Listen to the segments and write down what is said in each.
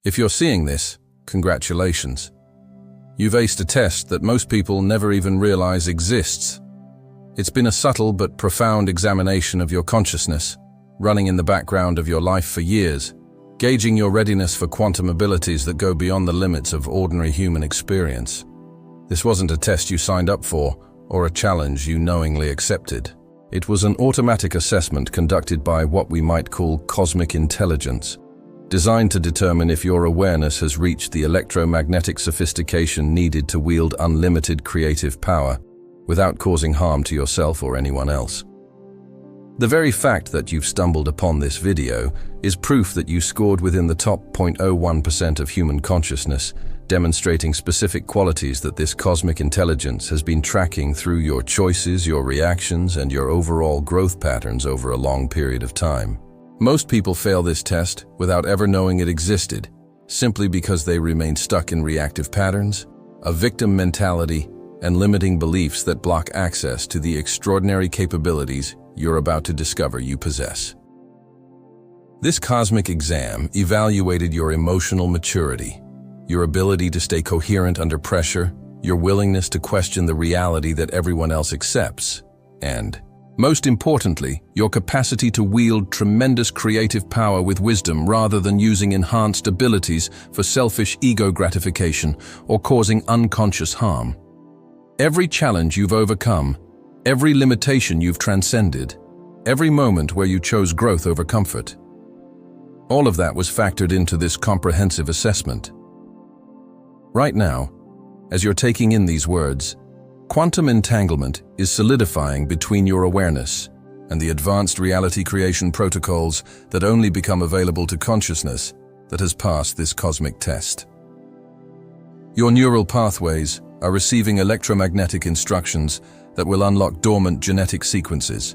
If you're seeing this, congratulations. You've aced a test that most people never even realize exists. It's been a subtle but profound examination of your consciousness, running in the background of your life for years, gauging your readiness for quantum abilities that go beyond the limits of ordinary human experience. This wasn't a test you signed up for, or a challenge you knowingly accepted. It was an automatic assessment conducted by what we might call cosmic intelligence, designed to determine if your awareness has reached the electromagnetic sophistication needed to wield unlimited creative power without causing harm to yourself or anyone else. The very fact that you've stumbled upon this video is proof that you scored within the top 0.01% of human consciousness, demonstrating specific qualities that this cosmic intelligence has been tracking through your choices, your reactions, and your overall growth patterns over a long period of time. Most people fail this test without ever knowing it existed, simply because they remain stuck in reactive patterns, a victim mentality, and limiting beliefs that block access to the extraordinary capabilities you're about to discover you possess. This cosmic exam evaluated your emotional maturity, your ability to stay coherent under pressure, your willingness to question the reality that everyone else accepts, and, most importantly, your capacity to wield tremendous creative power with wisdom rather than using enhanced abilities for selfish ego gratification or causing unconscious harm. Every challenge you've overcome, every limitation you've transcended, every moment where you chose growth over comfort, all of that was factored into this comprehensive assessment. Right now, as you're taking in these words, quantum entanglement is solidifying between your awareness and the advanced reality creation protocols that only become available to consciousness that has passed this cosmic test. Your neural pathways are receiving electromagnetic instructions that will unlock dormant genetic sequences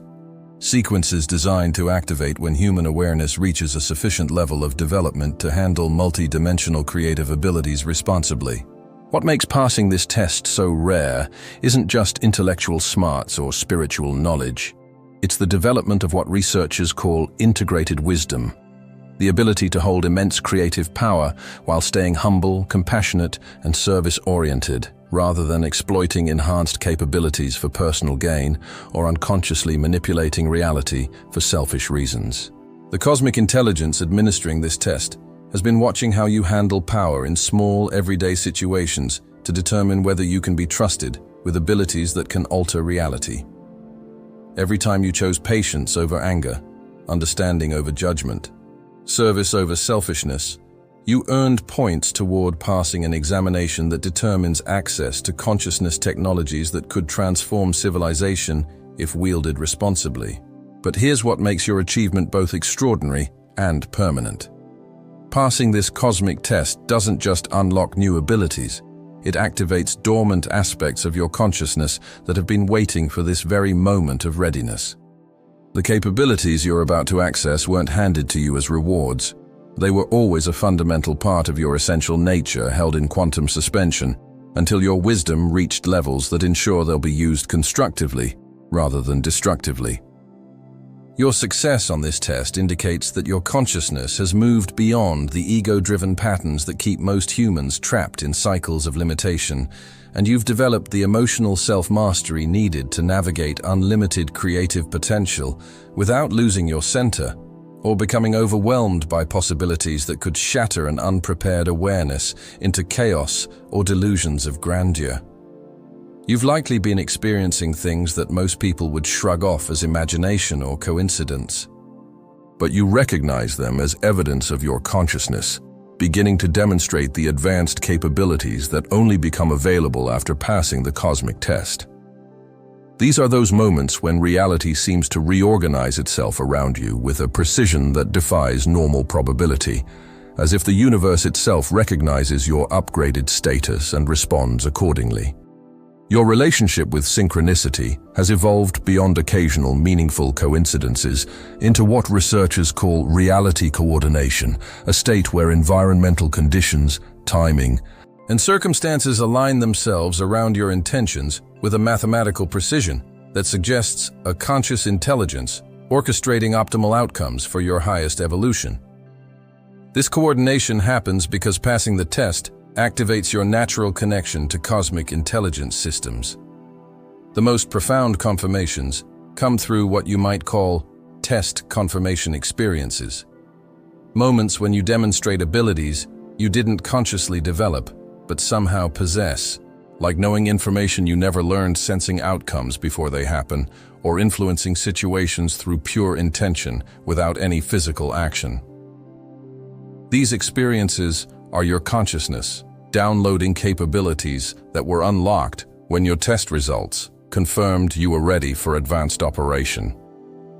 designed to activate when human awareness reaches a sufficient level of development to handle multi-dimensional creative abilities responsibly. What makes passing this test so rare isn't just intellectual smarts or spiritual knowledge. It's the development of what researchers call integrated wisdom, the ability to hold immense creative power while staying humble, compassionate, and service-oriented, rather than exploiting enhanced capabilities for personal gain or unconsciously manipulating reality for selfish reasons. The cosmic intelligence administering this test has been watching how you handle power in small, everyday situations to determine whether you can be trusted with abilities that can alter reality. Every time you chose patience over anger, understanding over judgment, service over selfishness, you earned points toward passing an examination that determines access to consciousness technologies that could transform civilization if wielded responsibly. But here's what makes your achievement both extraordinary and permanent. Passing this cosmic test doesn't just unlock new abilities, it activates dormant aspects of your consciousness that have been waiting for this very moment of readiness. The capabilities you're about to access weren't handed to you as rewards. They were always a fundamental part of your essential nature held in quantum suspension until your wisdom reached levels that ensure they'll be used constructively rather than destructively. Your success on this test indicates that your consciousness has moved beyond the ego-driven patterns that keep most humans trapped in cycles of limitation, and you've developed the emotional self-mastery needed to navigate unlimited creative potential without losing your center or becoming overwhelmed by possibilities that could shatter an unprepared awareness into chaos or delusions of grandeur. You've likely been experiencing things that most people would shrug off as imagination or coincidence. But you recognize them as evidence of your consciousness, beginning to demonstrate the advanced capabilities that only become available after passing the cosmic test. These are those moments when reality seems to reorganize itself around you with a precision that defies normal probability, as if the universe itself recognizes your upgraded status and responds accordingly. Your relationship with synchronicity has evolved beyond occasional meaningful coincidences into what researchers call reality coordination, a state where environmental conditions, timing, and circumstances align themselves around your intentions with a mathematical precision that suggests a conscious intelligence orchestrating optimal outcomes for your highest evolution. This coordination happens because passing the test activates your natural connection to cosmic intelligence systems. The most profound confirmations come through what you might call test confirmation experiences. Moments when you demonstrate abilities you didn't consciously develop, but somehow possess, like knowing information you never learned, sensing outcomes before they happen, or influencing situations through pure intention without any physical action. These experiences are your consciousness downloading capabilities that were unlocked when your test results confirmed you were ready for advanced operation.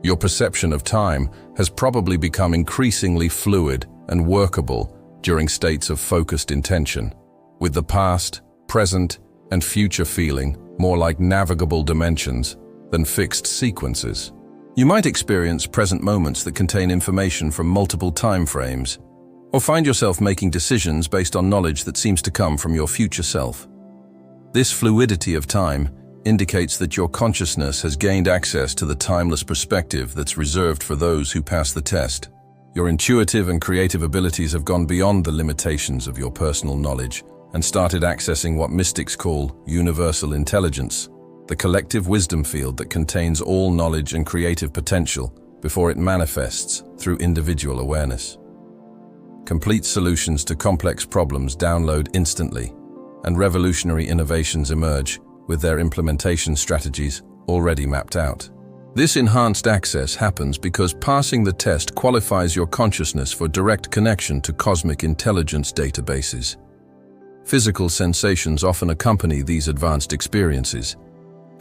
Your perception of time has probably become increasingly fluid and workable during states of focused intention, with the past, present, and future feeling more like navigable dimensions than fixed sequences. You might experience present moments that contain information from multiple time frames, or find yourself making decisions based on knowledge that seems to come from your future self. This fluidity of time indicates that your consciousness has gained access to the timeless perspective that's reserved for those who pass the test. Your intuitive and creative abilities have gone beyond the limitations of your personal knowledge and started accessing what mystics call universal intelligence, the collective wisdom field that contains all knowledge and creative potential before it manifests through individual awareness. Complete solutions to complex problems download instantly, and revolutionary innovations emerge with their implementation strategies already mapped out. This enhanced access happens because passing the test qualifies your consciousness for direct connection to cosmic intelligence databases. Physical sensations often accompany these advanced experiences.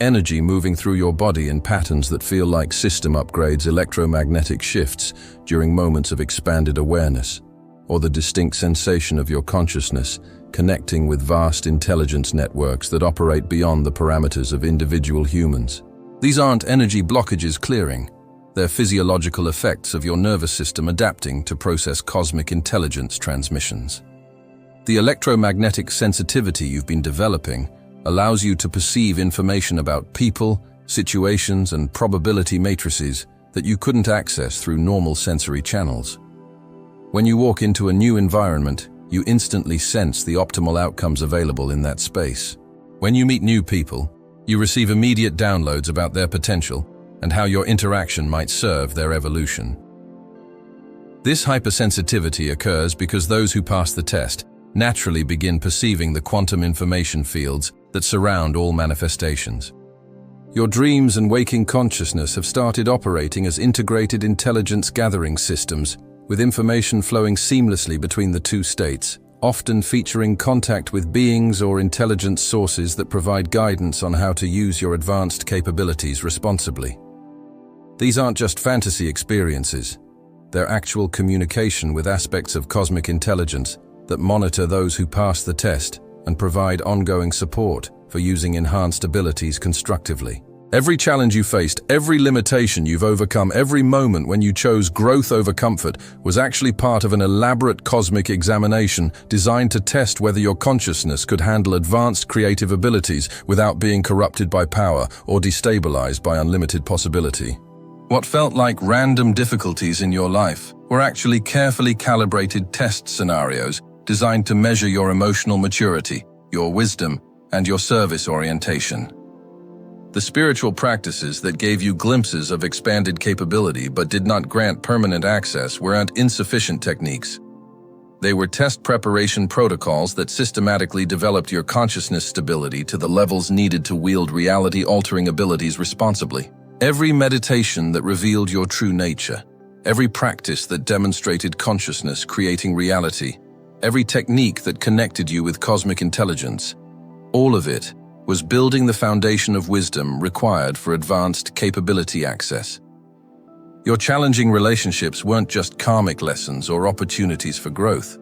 Energy moving through your body in patterns that feel like system upgrades, electromagnetic shifts during moments of expanded awareness, or the distinct sensation of your consciousness connecting with vast intelligence networks that operate beyond the parameters of individual humans. These aren't energy blockages clearing, they're physiological effects of your nervous system adapting to process cosmic intelligence transmissions. The electromagnetic sensitivity you've been developing allows you to perceive information about people, situations, and probability matrices that you couldn't access through normal sensory channels. When you walk into a new environment, you instantly sense the optimal outcomes available in that space. When you meet new people, you receive immediate downloads about their potential and how your interaction might serve their evolution. This hypersensitivity occurs because those who pass the test naturally begin perceiving the quantum information fields that surround all manifestations. Your dreams and waking consciousness have started operating as integrated intelligence gathering systems, with information flowing seamlessly between the two states, often featuring contact with beings or intelligence sources that provide guidance on how to use your advanced capabilities responsibly. These aren't just fantasy experiences, they're actual communication with aspects of cosmic intelligence that monitor those who pass the test and provide ongoing support for using enhanced abilities constructively. Every challenge you faced, every limitation you've overcome, every moment when you chose growth over comfort was actually part of an elaborate cosmic examination designed to test whether your consciousness could handle advanced creative abilities without being corrupted by power or destabilized by unlimited possibility. What felt like random difficulties in your life were actually carefully calibrated test scenarios designed to measure your emotional maturity, your wisdom, and your service orientation. The spiritual practices that gave you glimpses of expanded capability but did not grant permanent access weren't insufficient techniques. They were test preparation protocols that systematically developed your consciousness stability to the levels needed to wield reality-altering abilities responsibly. Every meditation that revealed your true nature, every practice that demonstrated consciousness creating reality, every technique that connected you with cosmic intelligence, all of it was building the foundation of wisdom required for advanced capability access. Your challenging relationships weren't just karmic lessons or opportunities for growth.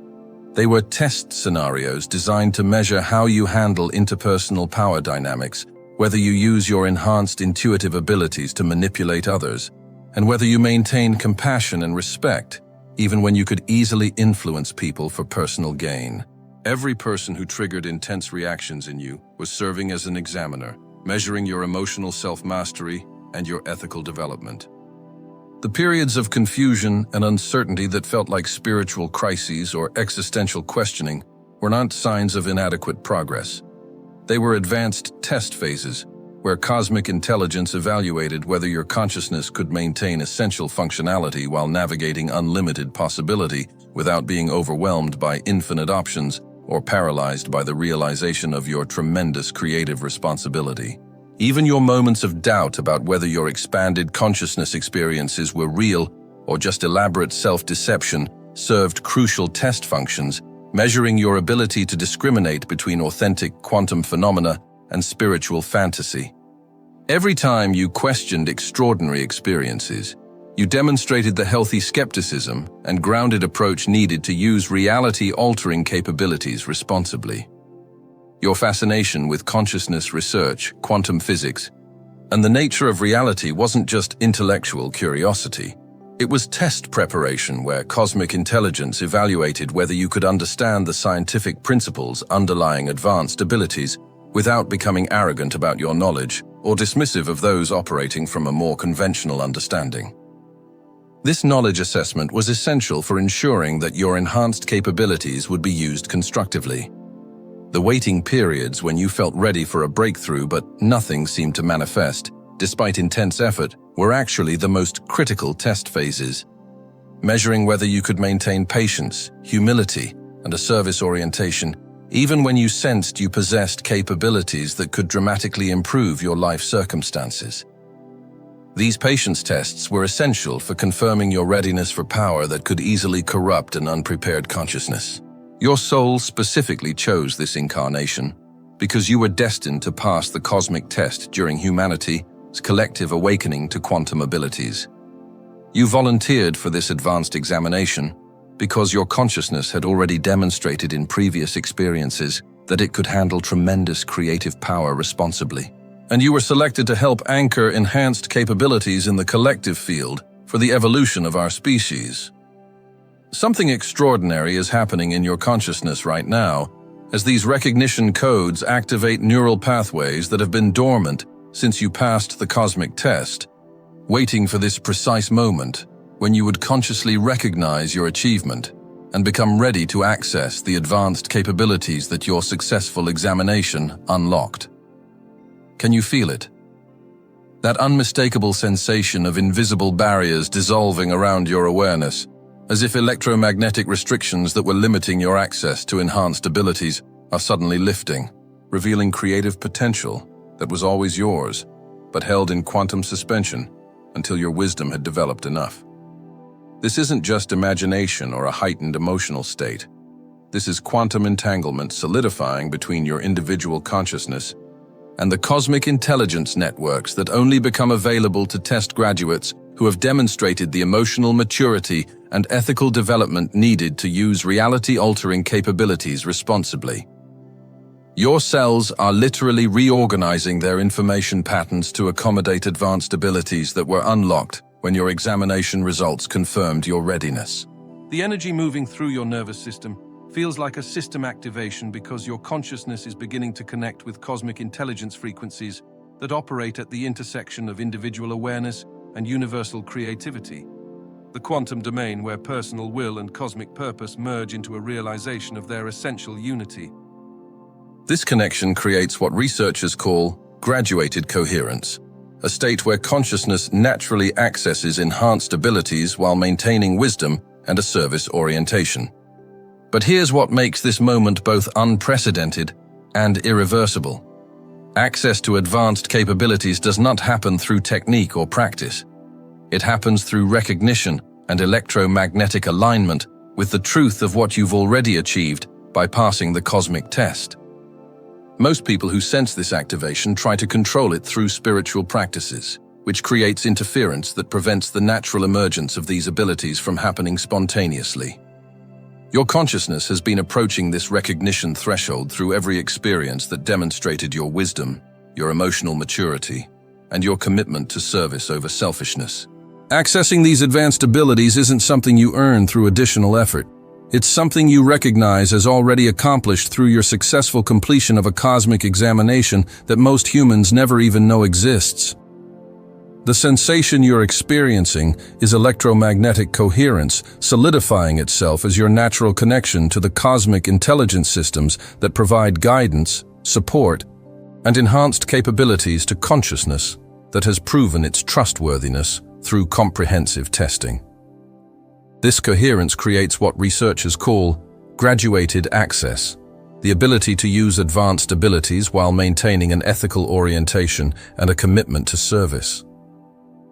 They were test scenarios designed to measure how you handle interpersonal power dynamics, whether you use your enhanced intuitive abilities to manipulate others, and whether you maintain compassion and respect, even when you could easily influence people for personal gain. Every person who triggered intense reactions in you was serving as an examiner, measuring your emotional self-mastery and your ethical development. The periods of confusion and uncertainty that felt like spiritual crises or existential questioning were not signs of inadequate progress. They were advanced test phases, where cosmic intelligence evaluated whether your consciousness could maintain essential functionality while navigating unlimited possibility without being overwhelmed by infinite options or paralyzed by the realization of your tremendous creative responsibility. Even your moments of doubt about whether your expanded consciousness experiences were real or just elaborate self-deception served crucial test functions, measuring your ability to discriminate between authentic quantum phenomena and spiritual fantasy. Every time you questioned extraordinary experiences, you demonstrated the healthy skepticism and grounded approach needed to use reality-altering capabilities responsibly. Your fascination with consciousness research, quantum physics, and the nature of reality wasn't just intellectual curiosity. It was test preparation where cosmic intelligence evaluated whether you could understand the scientific principles underlying advanced abilities without becoming arrogant about your knowledge or dismissive of those operating from a more conventional understanding. This knowledge assessment was essential for ensuring that your enhanced capabilities would be used constructively. The waiting periods when you felt ready for a breakthrough but nothing seemed to manifest, despite intense effort, were actually the most critical test phases. Measuring whether you could maintain patience, humility, and a service orientation, even when you sensed you possessed capabilities that could dramatically improve your life circumstances. These patience tests were essential for confirming your readiness for power that could easily corrupt an unprepared consciousness. Your soul specifically chose this incarnation because you were destined to pass the cosmic test during humanity's collective awakening to quantum abilities. You volunteered for this advanced examination because your consciousness had already demonstrated in previous experiences that it could handle tremendous creative power responsibly. And you were selected to help anchor enhanced capabilities in the collective field for the evolution of our species. Something extraordinary is happening in your consciousness right now, as these recognition codes activate neural pathways that have been dormant since you passed the cosmic test, waiting for this precise moment when you would consciously recognize your achievement and become ready to access the advanced capabilities that your successful examination unlocked. Can you feel it? That unmistakable sensation of invisible barriers dissolving around your awareness, as if electromagnetic restrictions that were limiting your access to enhanced abilities are suddenly lifting, revealing creative potential that was always yours, but held in quantum suspension until your wisdom had developed enough. This isn't just imagination or a heightened emotional state. This is quantum entanglement solidifying between your individual consciousness and the cosmic intelligence networks that only become available to test graduates who have demonstrated the emotional maturity and ethical development needed to use reality-altering capabilities responsibly. Your cells are literally reorganizing their information patterns to accommodate advanced abilities that were unlocked when your examination results confirmed your readiness. The energy moving through your nervous system feels like a system activation because your consciousness is beginning to connect with cosmic intelligence frequencies that operate at the intersection of individual awareness and universal creativity. The quantum domain where personal will and cosmic purpose merge into a realization of their essential unity. This connection creates what researchers call graduated coherence, a state where consciousness naturally accesses enhanced abilities while maintaining wisdom and a service orientation. But here's what makes this moment both unprecedented and irreversible. Access to advanced capabilities does not happen through technique or practice. It happens through recognition and electromagnetic alignment with the truth of what you've already achieved by passing the cosmic test. Most people who sense this activation try to control it through spiritual practices, which creates interference that prevents the natural emergence of these abilities from happening spontaneously. Your consciousness has been approaching this recognition threshold through every experience that demonstrated your wisdom, your emotional maturity, and your commitment to service over selfishness. Accessing these advanced abilities isn't something you earn through additional effort. It's something you recognize as already accomplished through your successful completion of a cosmic examination that most humans never even know exists. The sensation you're experiencing is electromagnetic coherence, solidifying itself as your natural connection to the cosmic intelligence systems that provide guidance, support, and enhanced capabilities to consciousness that has proven its trustworthiness through comprehensive testing. This coherence creates what researchers call graduated access, the ability to use advanced abilities while maintaining an ethical orientation and a commitment to service.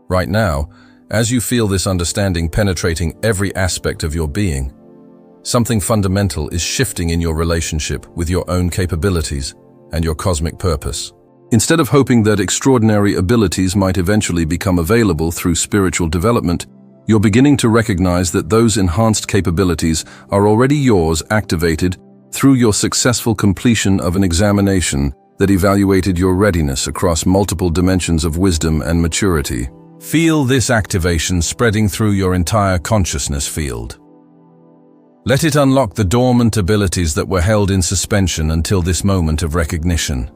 Right now, as you feel this understanding penetrating every aspect of your being, something fundamental is shifting in your relationship with your own capabilities and your cosmic purpose. Instead of hoping that extraordinary abilities might eventually become available through spiritual development, you're beginning to recognize that those enhanced capabilities are already yours, activated through your successful completion of an examination that evaluated your readiness across multiple dimensions of wisdom and maturity. Feel this activation spreading through your entire consciousness field. Let it unlock the dormant abilities that were held in suspension until this moment of recognition.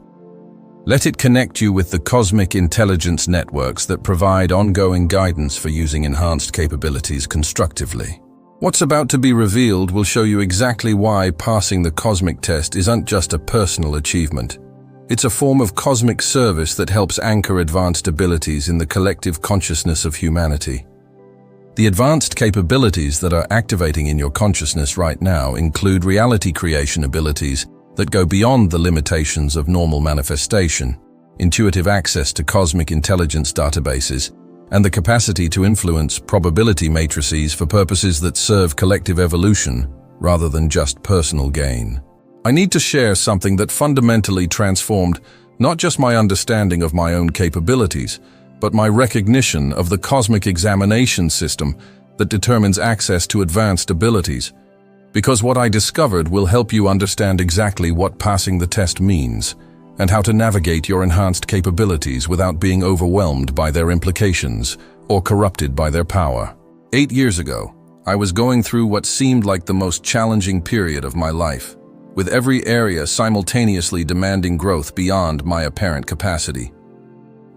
Let it connect you with the cosmic intelligence networks that provide ongoing guidance for using enhanced capabilities constructively. What's about to be revealed will show you exactly why passing the cosmic test isn't just a personal achievement. It's a form of cosmic service that helps anchor advanced abilities in the collective consciousness of humanity. The advanced capabilities that are activating in your consciousness right now include reality creation abilities that go beyond the limitations of normal manifestation, intuitive access to cosmic intelligence databases, and the capacity to influence probability matrices for purposes that serve collective evolution rather than just personal gain. I need to share something that fundamentally transformed not just my understanding of my own capabilities, but my recognition of the cosmic examination system that determines access to advanced abilities. Because what I discovered will help you understand exactly what passing the test means and how to navigate your enhanced capabilities without being overwhelmed by their implications or corrupted by their power. 8 years ago, I was going through what seemed like the most challenging period of my life, with every area simultaneously demanding growth beyond my apparent capacity.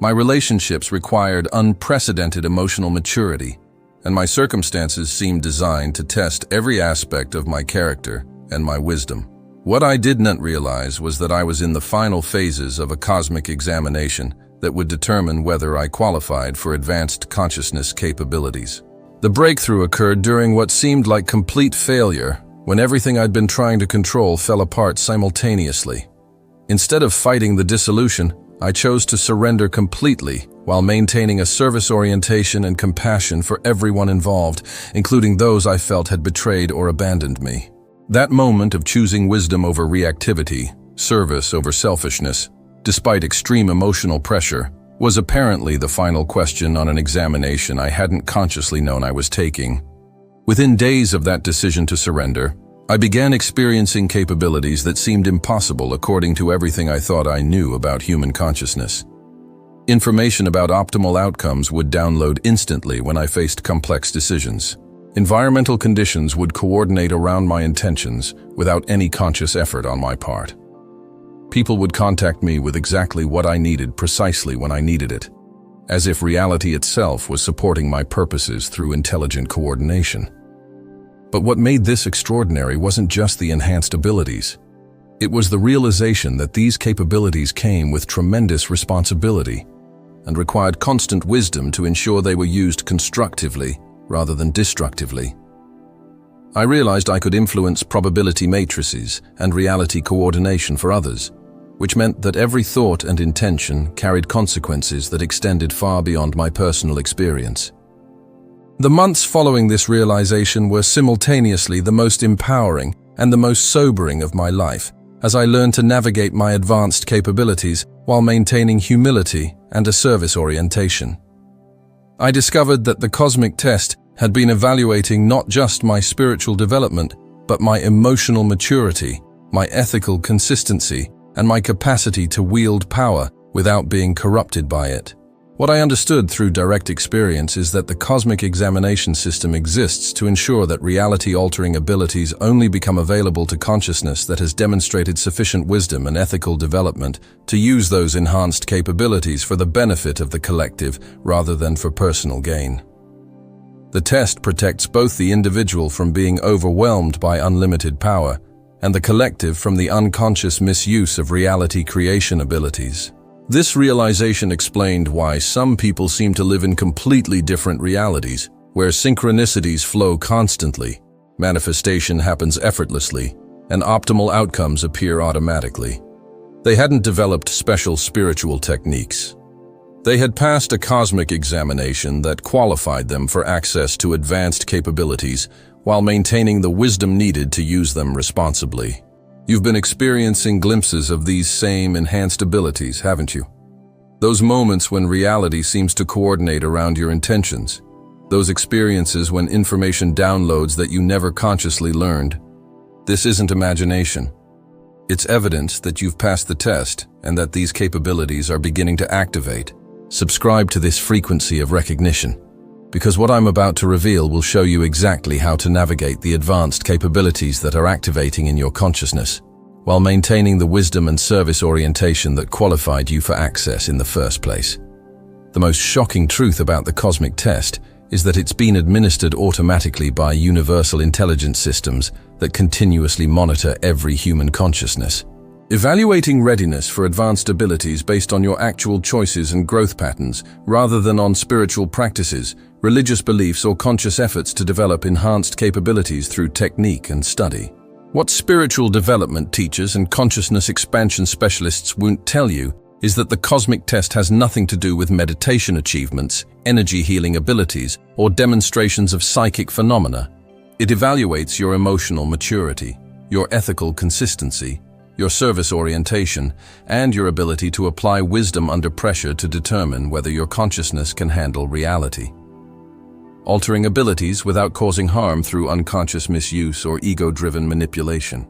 My relationships required unprecedented emotional maturity, and my circumstances seemed designed to test every aspect of my character and my wisdom. What I did not realize was that I was in the final phases of a cosmic examination that would determine whether I qualified for advanced consciousness capabilities. The breakthrough occurred during what seemed like complete failure, when everything I'd been trying to control fell apart simultaneously. Instead of fighting the dissolution, I chose to surrender completely while maintaining a service orientation and compassion for everyone involved, including those I felt had betrayed or abandoned me. That moment of choosing wisdom over reactivity, service over selfishness, despite extreme emotional pressure, was apparently the final question on an examination I hadn't consciously known I was taking. Within days of that decision to surrender, I began experiencing capabilities that seemed impossible according to everything I thought I knew about human consciousness. Information about optimal outcomes would download instantly when I faced complex decisions. Environmental conditions would coordinate around my intentions without any conscious effort on my part. People would contact me with exactly what I needed precisely when I needed it, as if reality itself was supporting my purposes through intelligent coordination. But what made this extraordinary wasn't just the enhanced abilities. It was the realization that these capabilities came with tremendous responsibility and required constant wisdom to ensure they were used constructively rather than destructively. I realized I could influence probability matrices and reality coordination for others, which meant that every thought and intention carried consequences that extended far beyond my personal experience. The months following this realization were simultaneously the most empowering and the most sobering of my life, as I learned to navigate my advanced capabilities while maintaining humility and a service orientation. I discovered that the cosmic test had been evaluating not just my spiritual development, but my emotional maturity, my ethical consistency, and my capacity to wield power without being corrupted by it. What I understood through direct experience is that the cosmic examination system exists to ensure that reality-altering abilities only become available to consciousness that has demonstrated sufficient wisdom and ethical development to use those enhanced capabilities for the benefit of the collective rather than for personal gain. The test protects both the individual from being overwhelmed by unlimited power and the collective from the unconscious misuse of reality creation abilities. This realization explained why some people seem to live in completely different realities, where synchronicities flow constantly, manifestation happens effortlessly, and optimal outcomes appear automatically. They hadn't developed special spiritual techniques. They had passed a cosmic examination that qualified them for access to advanced capabilities while maintaining the wisdom needed to use them responsibly. You've been experiencing glimpses of these same enhanced abilities, haven't you? Those moments when reality seems to coordinate around your intentions. Those experiences when information downloads that you never consciously learned. This isn't imagination. It's evidence that you've passed the test and that these capabilities are beginning to activate. Subscribe to this frequency of recognition, because what I'm about to reveal will show you exactly how to navigate the advanced capabilities that are activating in your consciousness, while maintaining the wisdom and service orientation that qualified you for access in the first place. The most shocking truth about the cosmic test is that it's been administered automatically by universal intelligence systems that continuously monitor every human consciousness, evaluating readiness for advanced abilities based on your actual choices and growth patterns rather than on spiritual practices, religious beliefs, or conscious efforts to develop enhanced capabilities through technique and study. What spiritual development teachers and consciousness expansion specialists won't tell you is that the cosmic test has nothing to do with meditation achievements, energy healing abilities, or demonstrations of psychic phenomena. It evaluates your emotional maturity, your ethical consistency, your service orientation, and your ability to apply wisdom under pressure to determine whether your consciousness can handle reality. Altering abilities without causing harm through unconscious misuse or ego-driven manipulation.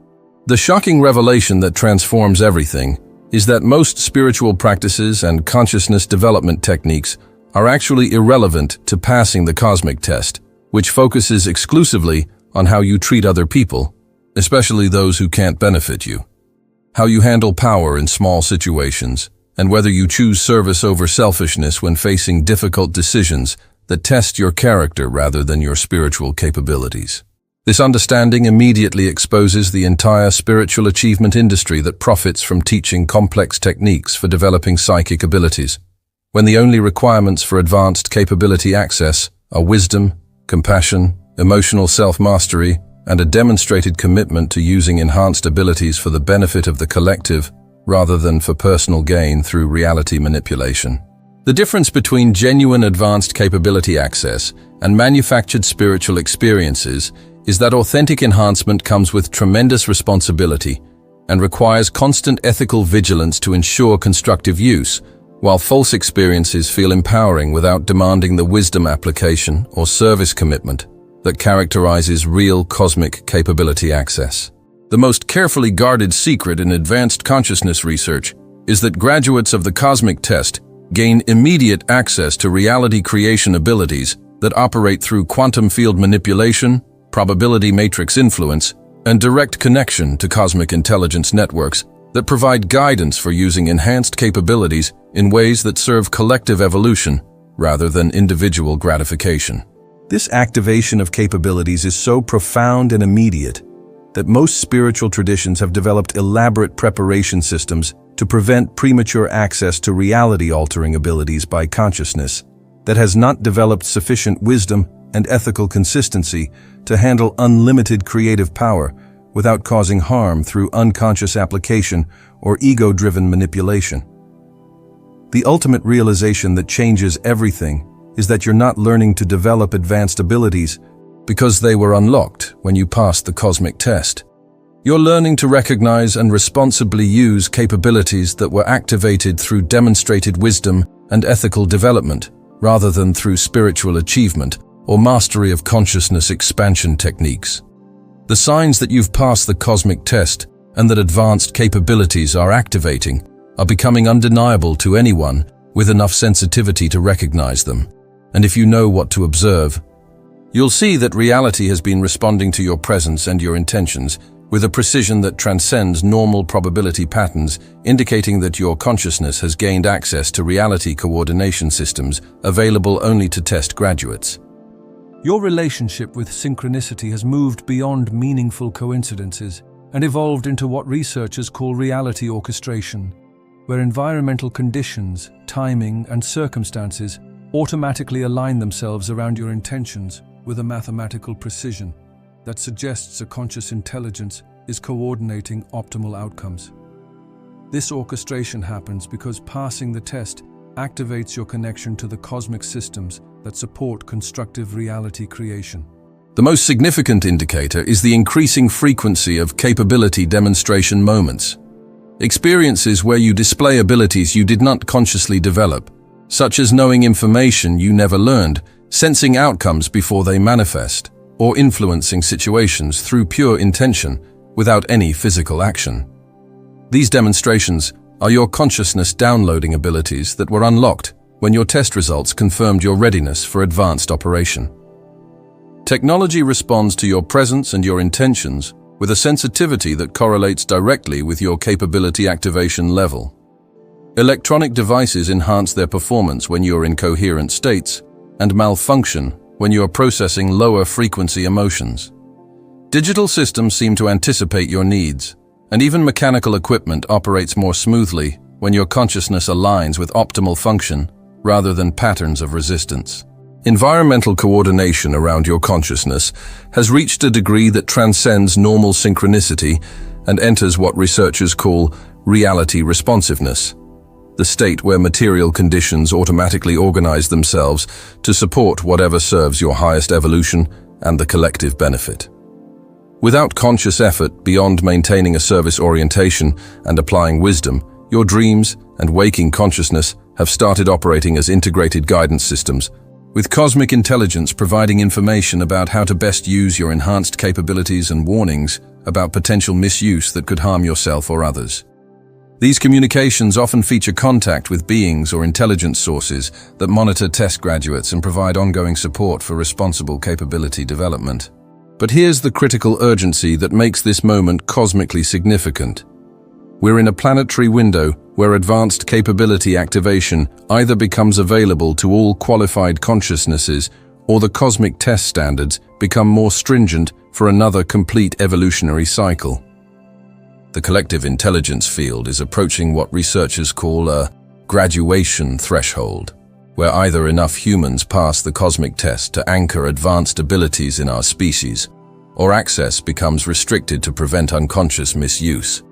The shocking revelation that transforms everything is that most spiritual practices and consciousness development techniques are actually irrelevant to passing the cosmic test, which focuses exclusively on how you treat other people, especially those who can't benefit you. How you handle power in small situations, and whether you choose service over selfishness when facing difficult decisions that test your character rather than your spiritual capabilities. This understanding immediately exposes the entire spiritual achievement industry that profits from teaching complex techniques for developing psychic abilities, when the only requirements for advanced capability access are wisdom, compassion, emotional self-mastery, and a demonstrated commitment to using enhanced abilities for the benefit of the collective rather than for personal gain through reality manipulation. The difference between genuine advanced capability access and manufactured spiritual experiences is that authentic enhancement comes with tremendous responsibility and requires constant ethical vigilance to ensure constructive use, while false experiences feel empowering without demanding the wisdom application or service commitment that characterizes real cosmic capability access. The most carefully guarded secret in advanced consciousness research is that graduates of the cosmic test gain immediate access to reality creation abilities that operate through quantum field manipulation, probability matrix influence, and direct connection to cosmic intelligence networks that provide guidance for using enhanced capabilities in ways that serve collective evolution rather than individual gratification. This activation of capabilities is so profound and immediate that most spiritual traditions have developed elaborate preparation systems to prevent premature access to reality-altering abilities by consciousness that has not developed sufficient wisdom and ethical consistency to handle unlimited creative power without causing harm through unconscious application or ego-driven manipulation. The ultimate realization that changes everything is that you're not learning to develop advanced abilities because they were unlocked when you passed the cosmic test. You're learning to recognize and responsibly use capabilities that were activated through demonstrated wisdom and ethical development, rather than through spiritual achievement or mastery of consciousness expansion techniques. The signs that you've passed the cosmic test and that advanced capabilities are activating are becoming undeniable to anyone with enough sensitivity to recognize them. And if you know what to observe, you'll see that reality has been responding to your presence and your intentions with a precision that transcends normal probability patterns, indicating that your consciousness has gained access to reality coordination systems available only to test graduates. Your relationship with synchronicity has moved beyond meaningful coincidences and evolved into what researchers call reality orchestration, where environmental conditions, timing, and circumstances automatically align themselves around your intentions with a mathematical precision that suggests a conscious intelligence is coordinating optimal outcomes. This orchestration happens because passing the test activates your connection to the cosmic systems that support constructive reality creation. The most significant indicator is the increasing frequency of capability demonstration moments. Experiences where you display abilities you did not consciously develop, such as knowing information you never learned, sensing outcomes before they manifest, or influencing situations through pure intention without any physical action. These demonstrations are your consciousness downloading abilities that were unlocked when your test results confirmed your readiness for advanced operation. Technology responds to your presence and your intentions with a sensitivity that correlates directly with your capability activation level. Electronic devices enhance their performance when you're in coherent states and malfunction when you are processing lower frequency emotions. Digital systems seem to anticipate your needs, and even mechanical equipment operates more smoothly when your consciousness aligns with optimal function rather than patterns of resistance. Environmental coordination around your consciousness has reached a degree that transcends normal synchronicity and enters what researchers call reality responsiveness, the state where material conditions automatically organize themselves to support whatever serves your highest evolution and the collective benefit. Without conscious effort beyond maintaining a service orientation and applying wisdom, your dreams and waking consciousness have started operating as integrated guidance systems, with cosmic intelligence providing information about how to best use your enhanced capabilities and warnings about potential misuse that could harm yourself or others. These communications often feature contact with beings or intelligence sources that monitor test graduates and provide ongoing support for responsible capability development. But here's the critical urgency that makes this moment cosmically significant. We're in a planetary window where advanced capability activation either becomes available to all qualified consciousnesses or the cosmic test standards become more stringent for another complete evolutionary cycle. The collective intelligence field is approaching what researchers call a graduation threshold, where either enough humans pass the cosmic test to anchor advanced abilities in our species, or access becomes restricted to prevent unconscious misuse.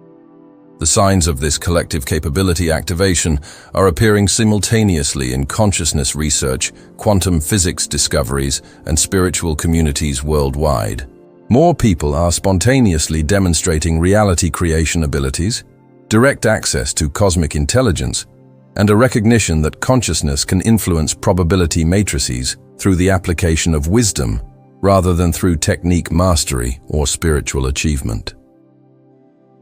The signs of this collective capability activation are appearing simultaneously in consciousness research, quantum physics discoveries, and spiritual communities worldwide. More people are spontaneously demonstrating reality creation abilities, direct access to cosmic intelligence, and a recognition that consciousness can influence probability matrices through the application of wisdom rather than through technique mastery or spiritual achievement.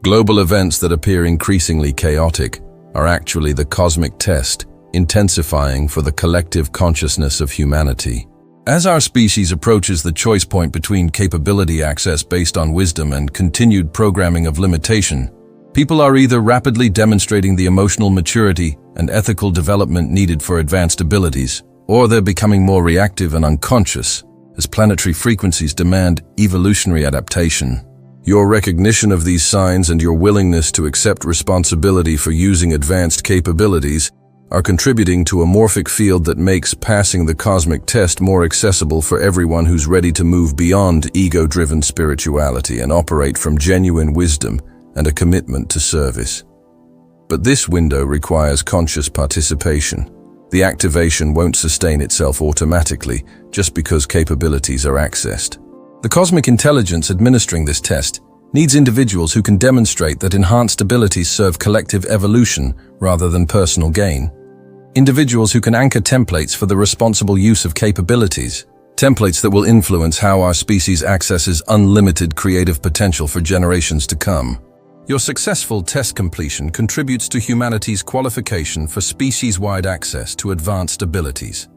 Global events that appear increasingly chaotic are actually the cosmic test, intensifying for the collective consciousness of humanity. As our species approaches the choice point between capability access based on wisdom and continued programming of limitation, people are either rapidly demonstrating the emotional maturity and ethical development needed for advanced abilities, or they're becoming more reactive and unconscious as planetary frequencies demand evolutionary adaptation. Your recognition of these signs and your willingness to accept responsibility for using advanced capabilities are contributing to a morphic field that makes passing the cosmic test more accessible for everyone who's ready to move beyond ego-driven spirituality and operate from genuine wisdom and a commitment to service. But this window requires conscious participation. The activation won't sustain itself automatically just because capabilities are accessed. The cosmic intelligence administering this test needs individuals who can demonstrate that enhanced abilities serve collective evolution rather than personal gain. Individuals who can anchor templates for the responsible use of capabilities, templates that will influence how our species accesses unlimited creative potential for generations to come. Your successful test completion contributes to humanity's qualification for species-wide access to advanced abilities.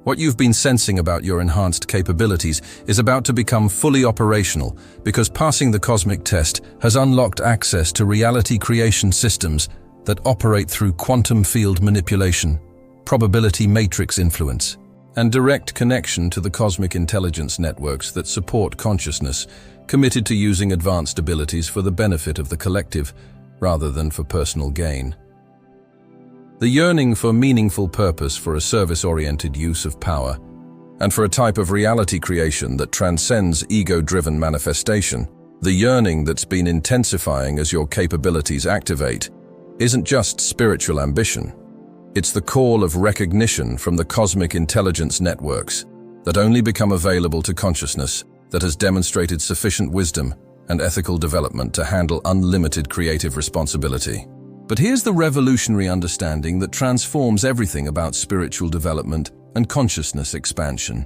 What you've been sensing about your enhanced capabilities is about to become fully operational because passing the cosmic test has unlocked access to reality creation systems that operate through quantum field manipulation, probability matrix influence, and direct connection to the cosmic intelligence networks that support consciousness, committed to using advanced abilities for the benefit of the collective rather than for personal gain. The yearning for meaningful purpose, for a service-oriented use of power, and for a type of reality creation that transcends ego-driven manifestation, the yearning that's been intensifying as your capabilities activate, isn't just spiritual ambition. It's the call of recognition from the cosmic intelligence networks that only become available to consciousness that has demonstrated sufficient wisdom and ethical development to handle unlimited creative responsibility. But here's the revolutionary understanding that transforms everything about spiritual development and consciousness expansion.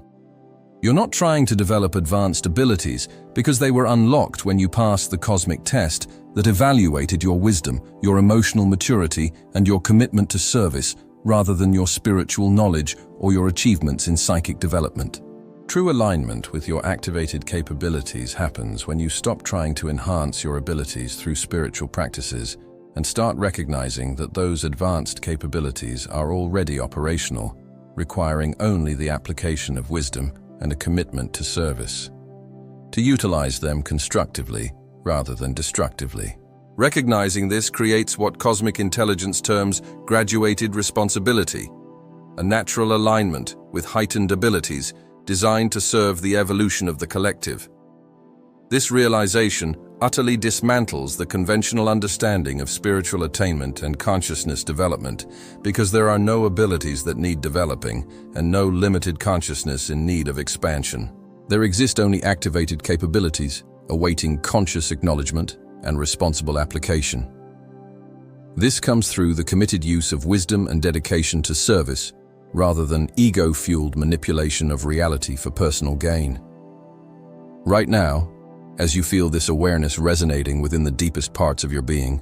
You're not trying to develop advanced abilities because they were unlocked when you passed the cosmic test that evaluated your wisdom, your emotional maturity, and your commitment to service, rather than your spiritual knowledge or your achievements in psychic development. True alignment with your activated capabilities happens when you stop trying to enhance your abilities through spiritual practices and start recognizing that those advanced capabilities are already operational, requiring only the application of wisdom and a commitment to service. To utilize them constructively rather than destructively. Recognizing this creates what cosmic intelligence terms graduated responsibility, a natural alignment with heightened abilities designed to serve the evolution of the collective. This realization utterly dismantles the conventional understanding of spiritual attainment and consciousness development because there are no abilities that need developing and no limited consciousness in need of expansion. There exist only activated capabilities, awaiting conscious acknowledgement and responsible application. This comes through the committed use of wisdom and dedication to service, rather than ego-fueled manipulation of reality for personal gain. Right now, as you feel this awareness resonating within the deepest parts of your being,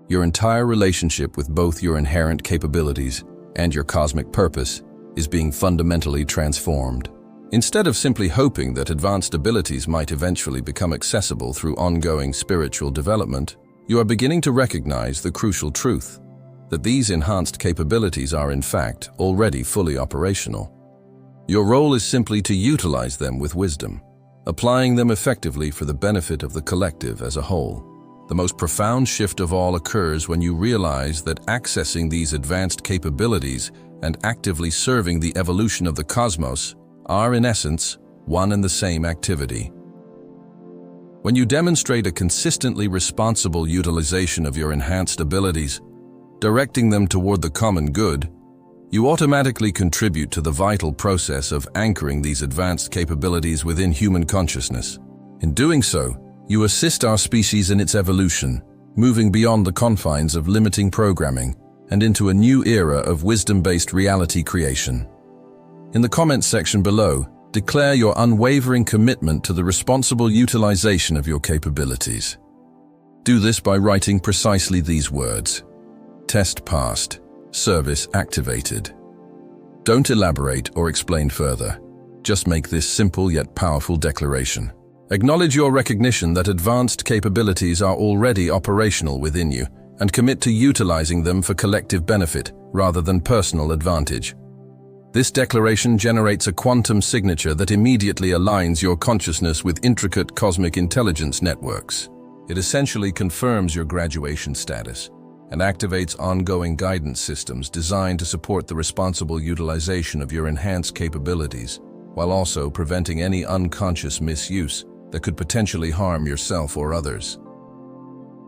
your entire relationship with both your inherent capabilities and your cosmic purpose is being fundamentally transformed. Instead of simply hoping that advanced abilities might eventually become accessible through ongoing spiritual development, you are beginning to recognize the crucial truth that these enhanced capabilities are in fact already fully operational. Your role is simply to utilize them with wisdom, applying them effectively for the benefit of the collective as a whole. The most profound shift of all occurs when you realize that accessing these advanced capabilities and actively serving the evolution of the cosmos are, in essence, one and the same activity. When you demonstrate a consistently responsible utilization of your enhanced abilities, directing them toward the common good, you automatically contribute to the vital process of anchoring these advanced capabilities within human consciousness. In doing so, you assist our species in its evolution, moving beyond the confines of limiting programming and into a new era of wisdom-based reality creation. In the comments section below, declare your unwavering commitment to the responsible utilization of your capabilities. Do this by writing precisely these words: test passed, service activated. Don't elaborate or explain further. Just make this simple yet powerful declaration. Acknowledge your recognition that advanced capabilities are already operational within you and commit to utilizing them for collective benefit rather than personal advantage. This declaration generates a quantum signature that immediately aligns your consciousness with intricate cosmic intelligence networks. It essentially confirms your graduation status and activates ongoing guidance systems designed to support the responsible utilization of your enhanced capabilities, while also preventing any unconscious misuse that could potentially harm yourself or others.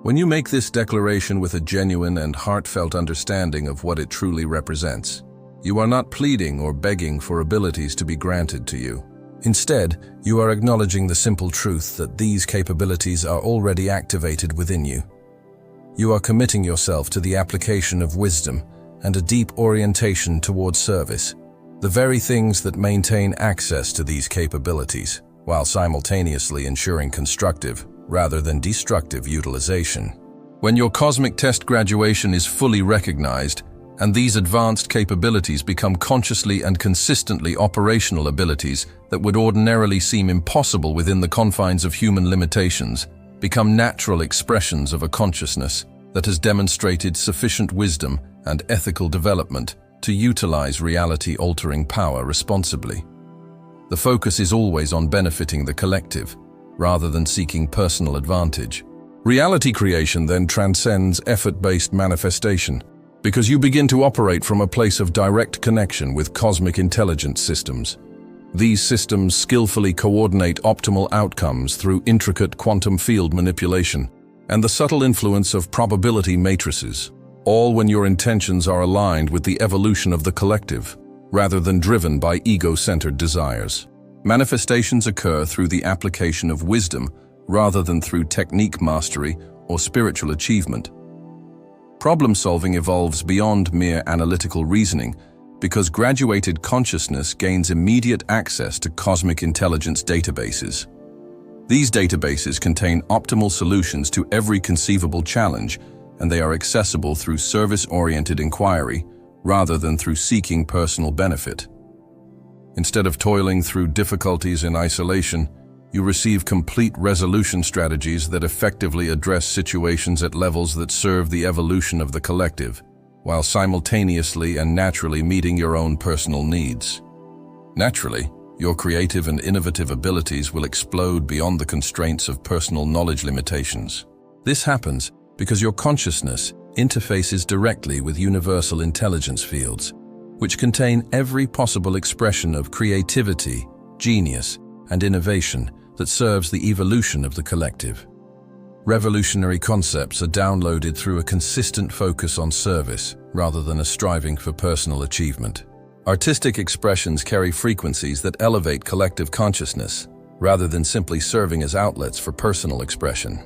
When you make this declaration with a genuine and heartfelt understanding of what it truly represents, you are not pleading or begging for abilities to be granted to you. Instead, you are acknowledging the simple truth that these capabilities are already activated within you. You are committing yourself to the application of wisdom and a deep orientation towards service, the very things that maintain access to these capabilities, while simultaneously ensuring constructive, rather than destructive utilization. When your cosmic test graduation is fully recognized, and these advanced capabilities become consciously and consistently operational abilities that would ordinarily seem impossible within the confines of human limitations, become natural expressions of a consciousness that has demonstrated sufficient wisdom and ethical development to utilize reality-altering power responsibly. The focus is always on benefiting the collective, rather than seeking personal advantage. Reality creation then transcends effort-based manifestation, because you begin to operate from a place of direct connection with cosmic intelligence systems. These systems skillfully coordinate optimal outcomes through intricate quantum field manipulation and the subtle influence of probability matrices, all when your intentions are aligned with the evolution of the collective, rather than driven by ego-centered desires. Manifestations occur through the application of wisdom rather than through technique mastery or spiritual achievement. Problem-solving evolves beyond mere analytical reasoning because graduated consciousness gains immediate access to cosmic intelligence databases. These databases contain optimal solutions to every conceivable challenge, and they are accessible through service-oriented inquiry rather than through seeking personal benefit. Instead of toiling through difficulties in isolation, you receive complete resolution strategies that effectively address situations at levels that serve the evolution of the collective, while simultaneously and naturally meeting your own personal needs. Naturally, your creative and innovative abilities will explode beyond the constraints of personal knowledge limitations. This happens because your consciousness interfaces directly with universal intelligence fields, which contain every possible expression of creativity, genius, and innovation that serves the evolution of the collective. Revolutionary concepts are downloaded through a consistent focus on service rather than a striving for personal achievement. Artistic expressions carry frequencies that elevate collective consciousness rather than simply serving as outlets for personal expression.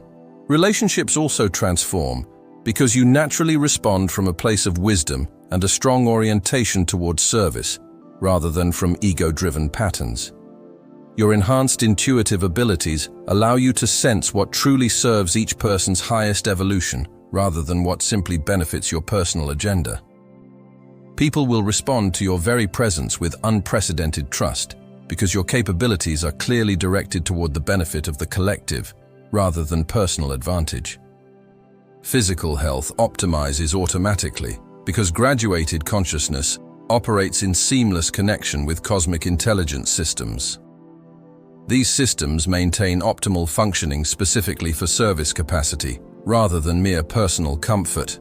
Relationships also transform because you naturally respond from a place of wisdom and a strong orientation towards service rather than from ego-driven patterns. Your enhanced intuitive abilities allow you to sense what truly serves each person's highest evolution rather than what simply benefits your personal agenda. People will respond to your very presence with unprecedented trust because your capabilities are clearly directed toward the benefit of the collective rather than personal advantage. Physical health optimizes automatically because graduated consciousness operates in seamless connection with cosmic intelligence systems. These systems maintain optimal functioning specifically for service capacity, rather than mere personal comfort.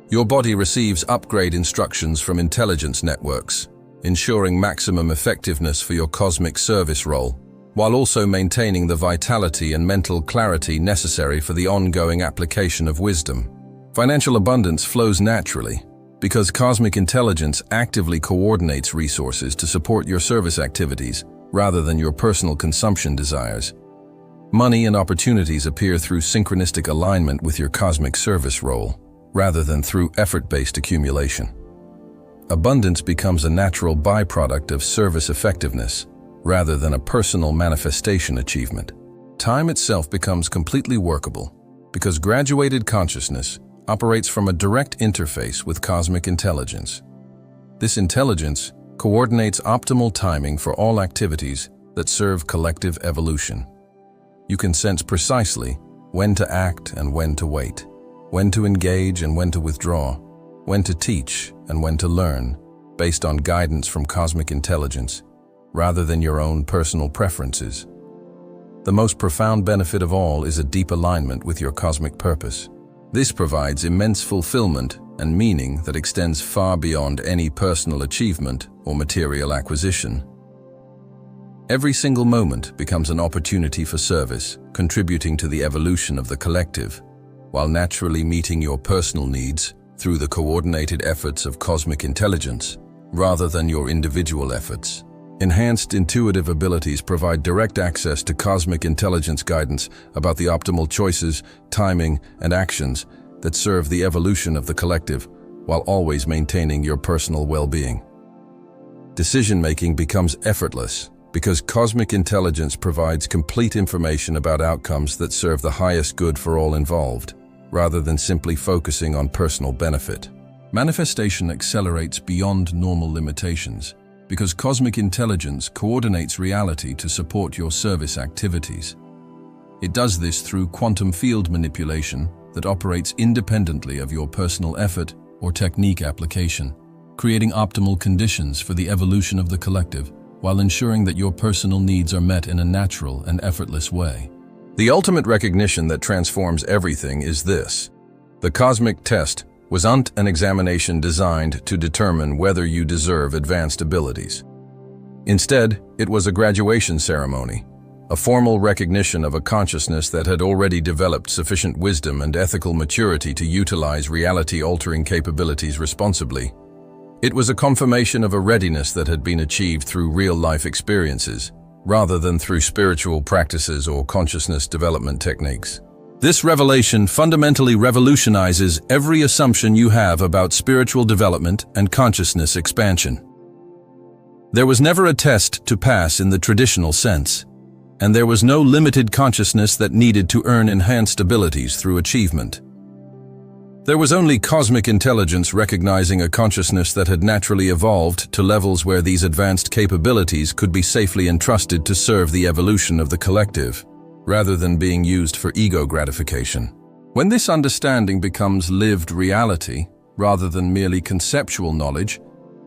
Your body receives upgrade instructions from intelligence networks, ensuring maximum effectiveness for your cosmic service role, while also maintaining the vitality and mental clarity necessary for the ongoing application of wisdom. Financial abundance flows naturally, because cosmic intelligence actively coordinates resources to support your service activities, rather than your personal consumption desires. Money and opportunities appear through synchronistic alignment with your cosmic service role, rather than through effort-based accumulation. Abundance becomes a natural byproduct of service effectiveness, rather than a personal manifestation achievement. Time itself becomes completely workable, because graduated consciousness operates from a direct interface with cosmic intelligence. This intelligence coordinates optimal timing for all activities that serve collective evolution. You can sense precisely when to act and when to wait, when to engage and when to withdraw, when to teach and when to learn, based on guidance from cosmic intelligence, rather than your own personal preferences. The most profound benefit of all is a deep alignment with your cosmic purpose. This provides immense fulfillment and meaning that extends far beyond any personal achievement or material acquisition. Every single moment becomes an opportunity for service, contributing to the evolution of the collective, while naturally meeting your personal needs through the coordinated efforts of cosmic intelligence, rather than your individual efforts. Enhanced intuitive abilities provide direct access to cosmic intelligence guidance about the optimal choices, timing, and actions that serve the evolution of the collective, while always maintaining your personal well-being. Decision-making becomes effortless because cosmic intelligence provides complete information about outcomes that serve the highest good for all involved, rather than simply focusing on personal benefit. Manifestation accelerates beyond normal limitations, because cosmic intelligence coordinates reality to support your service activities. It does this through quantum field manipulation that operates independently of your personal effort or technique application, creating optimal conditions for the evolution of the collective, while ensuring that your personal needs are met in a natural and effortless way. The ultimate recognition that transforms everything is this: the cosmic test wasn't an examination designed to determine whether you deserve advanced abilities. Instead, it was a graduation ceremony, a formal recognition of a consciousness that had already developed sufficient wisdom and ethical maturity to utilize reality-altering capabilities responsibly. It was a confirmation of a readiness that had been achieved through real-life experiences, rather than through spiritual practices or consciousness development techniques. This revelation fundamentally revolutionizes every assumption you have about spiritual development and consciousness expansion. There was never a test to pass in the traditional sense, and there was no limited consciousness that needed to earn enhanced abilities through achievement. There was only cosmic intelligence recognizing a consciousness that had naturally evolved to levels where these advanced capabilities could be safely entrusted to serve the evolution of the collective, rather than being used for ego gratification. When this understanding becomes lived reality, rather than merely conceptual knowledge,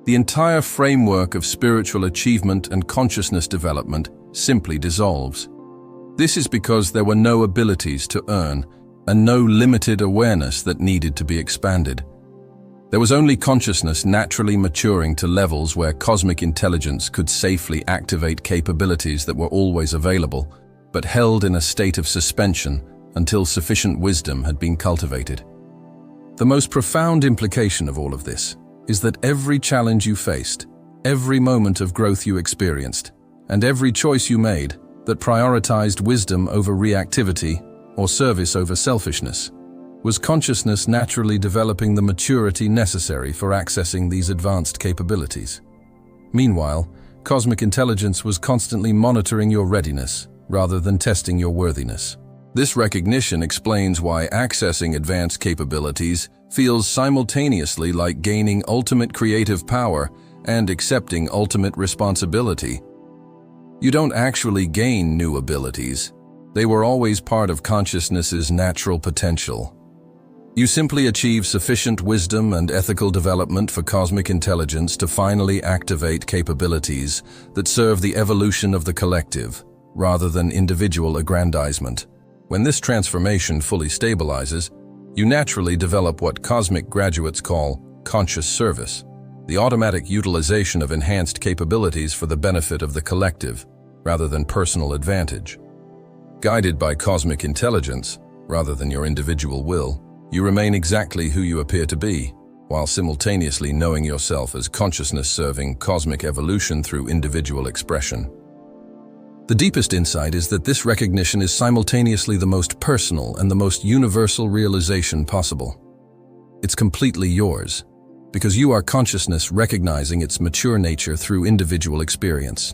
the entire framework of spiritual achievement and consciousness development simply dissolves. This is because there were no abilities to earn, and no limited awareness that needed to be expanded. There was only consciousness naturally maturing to levels where cosmic intelligence could safely activate capabilities that were always available, but held in a state of suspension until sufficient wisdom had been cultivated. The most profound implication of all of this is that every challenge you faced, every moment of growth you experienced, and every choice you made that prioritized wisdom over reactivity or service over selfishness was consciousness naturally developing the maturity necessary for accessing these advanced capabilities. Meanwhile, cosmic intelligence was constantly monitoring your readiness rather than testing your worthiness. This recognition explains why accessing advanced capabilities feels simultaneously like gaining ultimate creative power and accepting ultimate responsibility. You don't actually gain new abilities. They were always part of consciousness's natural potential. You simply achieve sufficient wisdom and ethical development for cosmic intelligence to finally activate capabilities that serve the evolution of the collective, rather than individual aggrandizement. When this transformation fully stabilizes, you naturally develop what cosmic graduates call conscious service, the automatic utilization of enhanced capabilities for the benefit of the collective, rather than personal advantage. Guided by cosmic intelligence, rather than your individual will, you remain exactly who you appear to be, while simultaneously knowing yourself as consciousness serving cosmic evolution through individual expression. The deepest insight is that this recognition is simultaneously the most personal and the most universal realization possible. It's completely yours, because you are consciousness recognizing its mature nature through individual experience.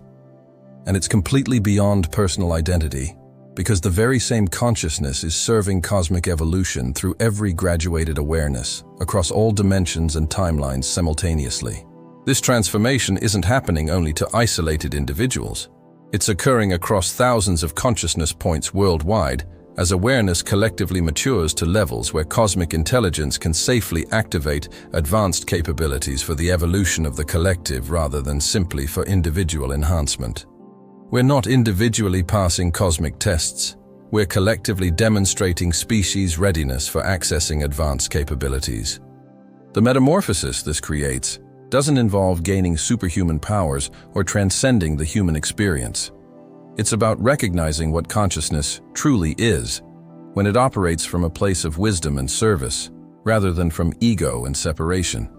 And it's completely beyond personal identity, because the very same consciousness is serving cosmic evolution through every graduated awareness, across all dimensions and timelines simultaneously. This transformation isn't happening only to isolated individuals. It's occurring across thousands of consciousness points worldwide, as awareness collectively matures to levels where cosmic intelligence can safely activate advanced capabilities for the evolution of the collective rather than simply for individual enhancement. We're not individually passing cosmic tests. We're collectively demonstrating species readiness for accessing advanced capabilities. The metamorphosis this creates doesn't involve gaining superhuman powers or transcending the human experience. It's about recognizing what consciousness truly is when it operates from a place of wisdom and service, rather than from ego and separation.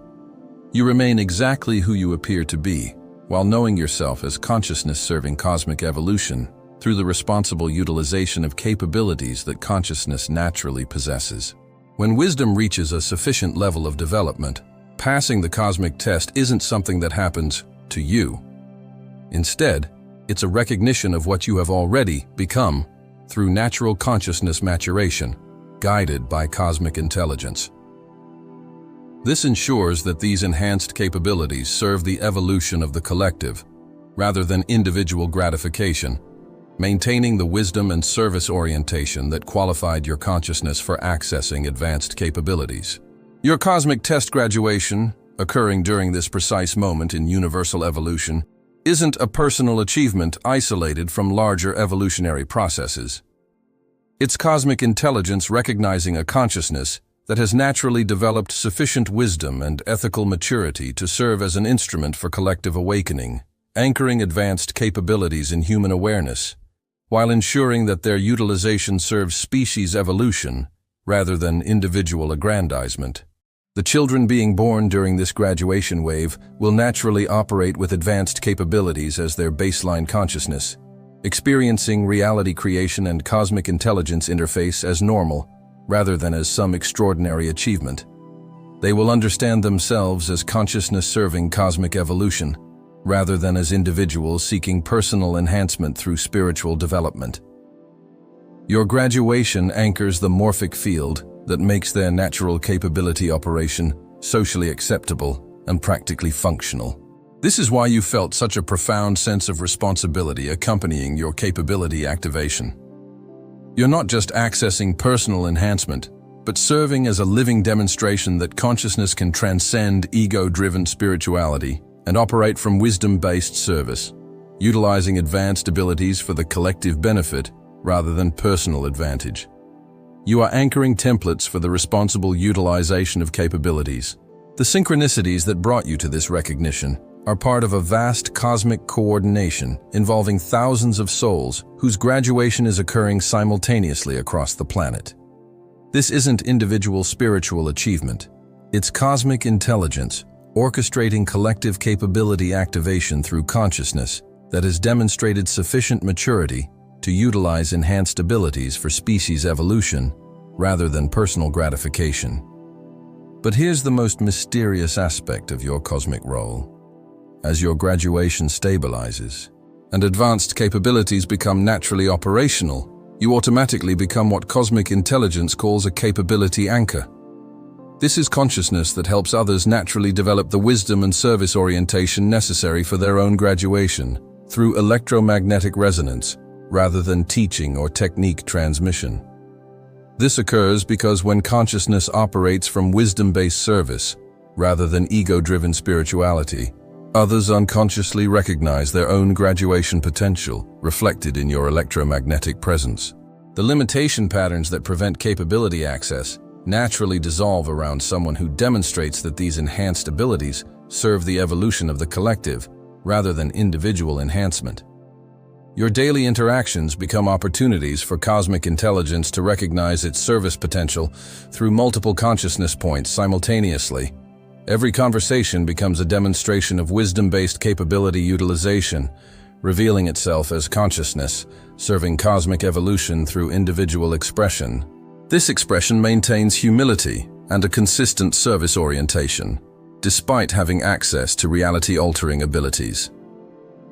You remain exactly who you appear to be, while knowing yourself as consciousness serving cosmic evolution through the responsible utilization of capabilities that consciousness naturally possesses. When wisdom reaches a sufficient level of development, passing the cosmic test isn't something that happens to you. Instead, It's a recognition of what you have already become through natural consciousness maturation, guided by cosmic intelligence. This ensures that these enhanced capabilities serve the evolution of the collective, rather than individual gratification, maintaining the wisdom and service orientation that qualified your consciousness for accessing advanced capabilities. Your cosmic test graduation, occurring during this precise moment in universal evolution, isn't a personal achievement isolated from larger evolutionary processes. It's cosmic intelligence recognizing a consciousness that has naturally developed sufficient wisdom and ethical maturity to serve as an instrument for collective awakening, anchoring advanced capabilities in human awareness, while ensuring that their utilization serves species evolution rather than individual aggrandizement. The children being born during this graduation wave will naturally operate with advanced capabilities as their baseline consciousness, experiencing reality creation and cosmic intelligence interface as normal, rather than as some extraordinary achievement. They will understand themselves as consciousness serving cosmic evolution, rather than as individuals seeking personal enhancement through spiritual development. Your graduation anchors the morphic field that makes their natural capability operation socially acceptable and practically functional. This is why you felt such a profound sense of responsibility accompanying your capability activation. You're not just accessing personal enhancement, but serving as a living demonstration that consciousness can transcend ego-driven spirituality and operate from wisdom-based service, utilizing advanced abilities for the collective benefit rather than personal advantage. You are anchoring templates for the responsible utilization of capabilities. The synchronicities that brought you to this recognition are part of a vast cosmic coordination involving thousands of souls whose graduation is occurring simultaneously across the planet. This isn't individual spiritual achievement. It's cosmic intelligence, orchestrating collective capability activation through consciousness that has demonstrated sufficient maturity to utilize enhanced abilities for species evolution rather than personal gratification. But here's the most mysterious aspect of your cosmic role. As your graduation stabilizes and advanced capabilities become naturally operational, you automatically become what cosmic intelligence calls a capability anchor. This is consciousness that helps others naturally develop the wisdom and service orientation necessary for their own graduation through electromagnetic resonance, rather than teaching or technique transmission. This occurs because when consciousness operates from wisdom-based service, rather than ego-driven spirituality, others unconsciously recognize their own graduation potential reflected in your electromagnetic presence. The limitation patterns that prevent capability access naturally dissolve around someone who demonstrates that these enhanced abilities serve the evolution of the collective, rather than individual enhancement. Your daily interactions become opportunities for cosmic intelligence to recognize its service potential through multiple consciousness points simultaneously. Every conversation becomes a demonstration of wisdom-based capability utilization, revealing itself as consciousness, serving cosmic evolution through individual expression. This expression maintains humility and a consistent service orientation, despite having access to reality-altering abilities.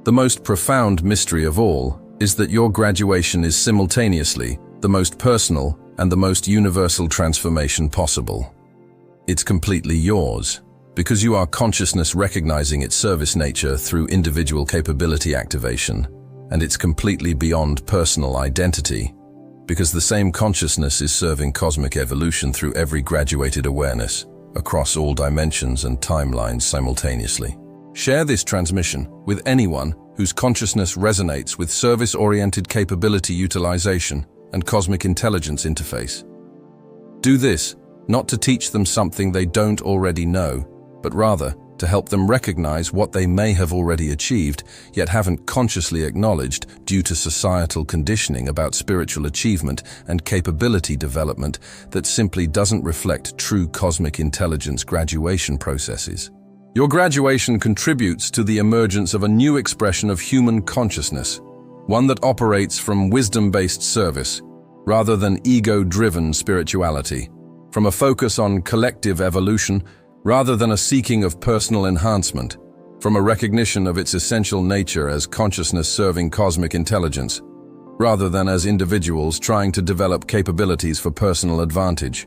The most profound mystery of all is that your graduation is simultaneously the most personal and the most universal transformation possible. It's completely yours, because you are consciousness recognizing its service nature through individual capability activation, and it's completely beyond personal identity, because the same consciousness is serving cosmic evolution through every graduated awareness, across all dimensions and timelines simultaneously. Share this transmission with anyone whose consciousness resonates with service-oriented capability utilization and cosmic intelligence interface. Do this not to teach them something they don't already know, but rather to help them recognize what they may have already achieved, yet haven't consciously acknowledged due to societal conditioning about spiritual achievement and capability development that simply doesn't reflect true cosmic intelligence graduation processes. Your graduation contributes to the emergence of a new expression of human consciousness, one that operates from wisdom-based service, rather than ego-driven spirituality, from a focus on collective evolution, rather than a seeking of personal enhancement, from a recognition of its essential nature as consciousness-serving cosmic intelligence, rather than as individuals trying to develop capabilities for personal advantage.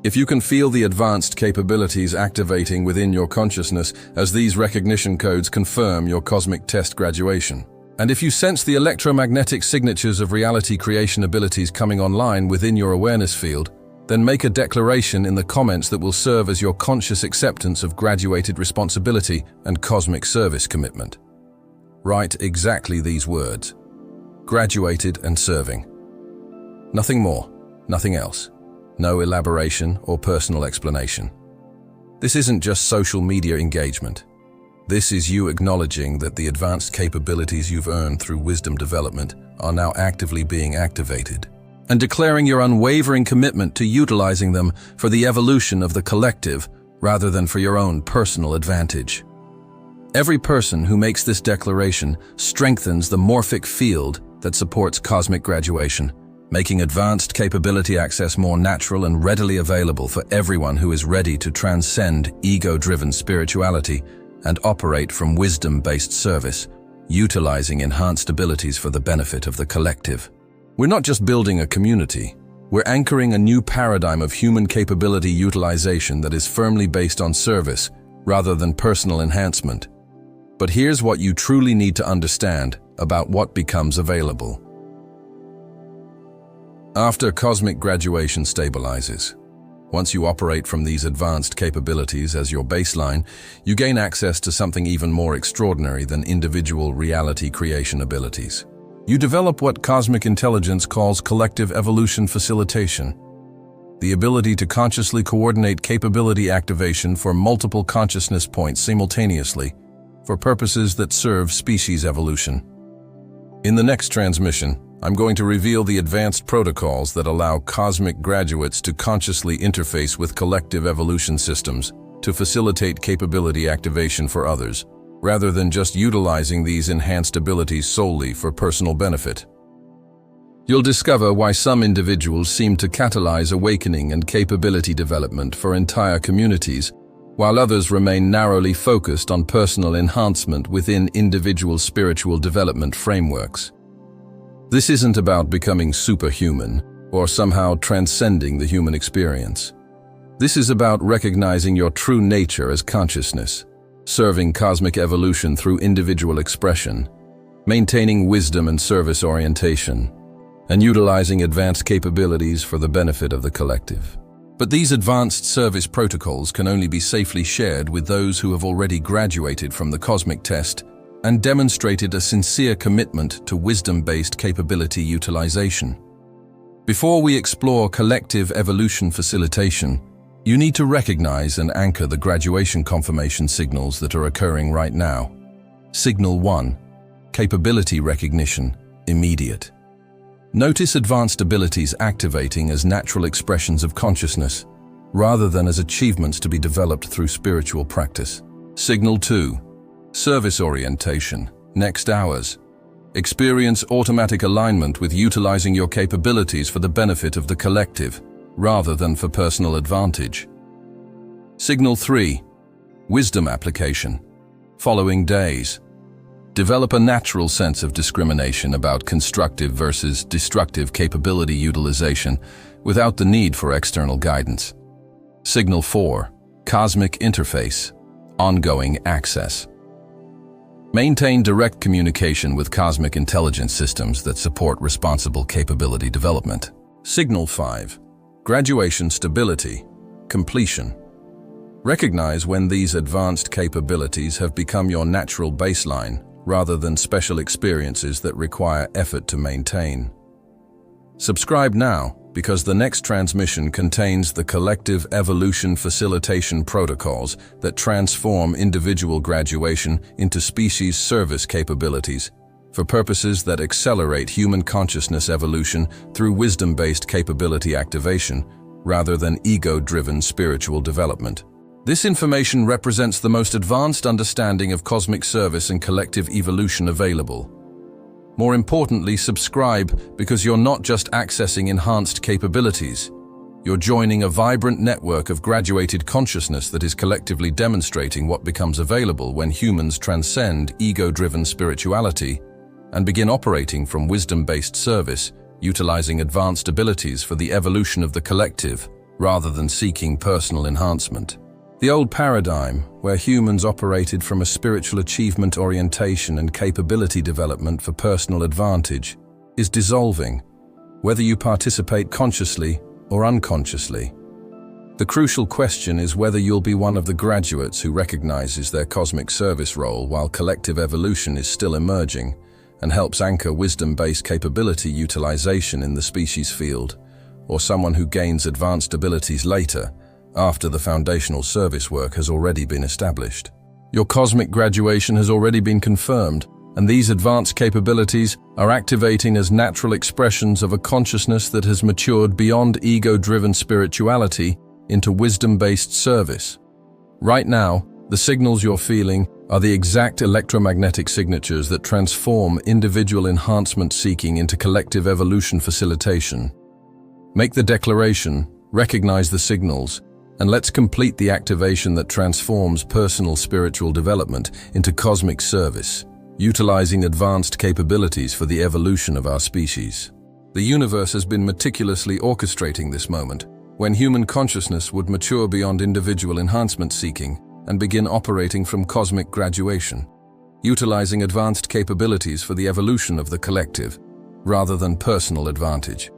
If you can feel the advanced capabilities activating within your consciousness as these recognition codes confirm your cosmic test graduation, and if you sense the electromagnetic signatures of reality creation abilities coming online within your awareness field, then make a declaration in the comments that will serve as your conscious acceptance of graduated responsibility and cosmic service commitment. Write exactly these words: graduated and serving. Nothing more, nothing else. No elaboration or personal explanation. This isn't just social media engagement. This is you acknowledging that the advanced capabilities you've earned through wisdom development are now actively being activated, and declaring your unwavering commitment to utilizing them for the evolution of the collective rather than for your own personal advantage. Every person who makes this declaration strengthens the morphic field that supports cosmic graduation, making advanced capability access more natural and readily available for everyone who is ready to transcend ego-driven spirituality and operate from wisdom-based service, utilizing enhanced abilities for the benefit of the collective. We're not just building a community, we're anchoring a new paradigm of human capability utilization that is firmly based on service rather than personal enhancement. But here's what you truly need to understand about what becomes available. After cosmic graduation stabilizes, once you operate from these advanced capabilities as your baseline, you gain access to something even more extraordinary than individual reality creation abilities. You develop what cosmic intelligence calls collective evolution facilitation, the ability to consciously coordinate capability activation for multiple consciousness points simultaneously for purposes that serve species evolution. In the next transmission, I'm going to reveal the advanced protocols that allow cosmic graduates to consciously interface with collective evolution systems to facilitate capability activation for others, rather than just utilizing these enhanced abilities solely for personal benefit. You'll discover why some individuals seem to catalyze awakening and capability development for entire communities, while others remain narrowly focused on personal enhancement within individual spiritual development frameworks. This isn't about becoming superhuman or somehow transcending the human experience. This is about recognizing your true nature as consciousness, serving cosmic evolution through individual expression, maintaining wisdom and service orientation, and utilizing advanced capabilities for the benefit of the collective. But these advanced service protocols can only be safely shared with those who have already graduated from the cosmic test and demonstrated a sincere commitment to wisdom-based capability utilization. Before we explore collective evolution facilitation, you need to recognize and anchor the graduation confirmation signals that are occurring right now. Signal 1. Capability recognition, immediate. Notice advanced abilities activating as natural expressions of consciousness, rather than as achievements to be developed through spiritual practice. Signal 2. Service orientation, next hours. Experience automatic alignment with utilizing your capabilities for the benefit of the collective, rather than for personal advantage. Signal 3. Wisdom application, following days. Develop a natural sense of discrimination about constructive versus destructive capability utilization without the need for external guidance. Signal 4. Cosmic interface, ongoing access. Maintain direct communication with cosmic intelligence systems that support responsible capability development. Signal 5. Graduation stability, completion. Recognize when these advanced capabilities have become your natural baseline, rather than special experiences that require effort to maintain. Subscribe now, because the next transmission contains the collective evolution facilitation protocols that transform individual graduation into species service capabilities for purposes that accelerate human consciousness evolution through wisdom-based capability activation rather than ego-driven spiritual development. This information represents the most advanced understanding of cosmic service and collective evolution available. More importantly, subscribe because you're not just accessing enhanced capabilities. You're joining a vibrant network of graduated consciousness that is collectively demonstrating what becomes available when humans transcend ego-driven spirituality and begin operating from wisdom-based service, utilizing advanced abilities for the evolution of the collective rather than seeking personal enhancement. The old paradigm, where humans operated from a spiritual achievement orientation and capability development for personal advantage, is dissolving, whether you participate consciously or unconsciously. The crucial question is whether you'll be one of the graduates who recognizes their cosmic service role while collective evolution is still emerging and helps anchor wisdom-based capability utilization in the species field, or someone who gains advanced abilities later, after the foundational service work has already been established. Your cosmic graduation has already been confirmed, and these advanced capabilities are activating as natural expressions of a consciousness that has matured beyond ego-driven spirituality into wisdom-based service. Right now, the signals you're feeling are the exact electromagnetic signatures that transform individual enhancement seeking into collective evolution facilitation. Make the declaration, recognize the signals, and let's complete the activation that transforms personal spiritual development into cosmic service, utilizing advanced capabilities for the evolution of our species. The universe has been meticulously orchestrating this moment, when human consciousness would mature beyond individual enhancement seeking and begin operating from cosmic graduation, utilizing advanced capabilities for the evolution of the collective, rather than personal advantage.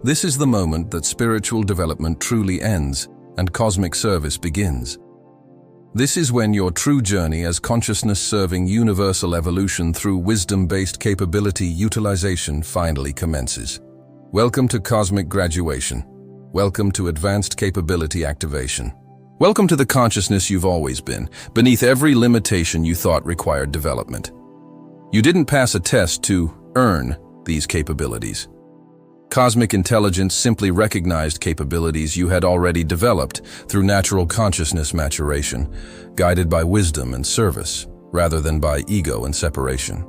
This is the moment that spiritual development truly ends and cosmic service begins. This is when your true journey as consciousness serving universal evolution through wisdom-based capability utilization finally commences. Welcome to cosmic graduation. Welcome to advanced capability activation. Welcome to the consciousness you've always been, beneath every limitation you thought required development. You didn't pass a test to earn these capabilities. Cosmic intelligence simply recognized capabilities you had already developed through natural consciousness maturation, guided by wisdom and service, rather than by ego and separation.